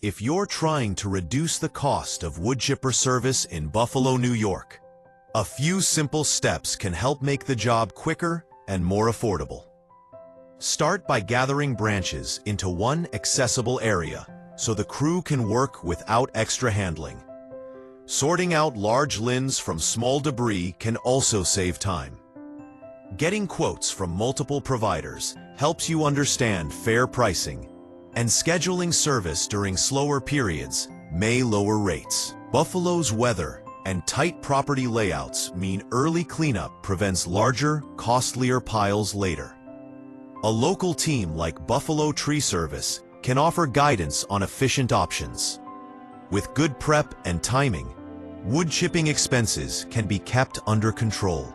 If you're trying to reduce the cost of wood chipper service in Buffalo, New York, a few simple steps can help make the job quicker and more affordable. Start by gathering branches into one accessible area so the crew can work without extra handling. Sorting out large limbs from small debris can also save time. Getting quotes from multiple providers helps you understand fair pricing, and scheduling service during slower periods may lower rates. Buffalo's weather and tight property layouts mean early cleanup prevents larger, costlier piles later. A local team like Buffalo Tree Service can offer guidance on efficient options. With good prep and timing, wood chipping expenses can be kept under control.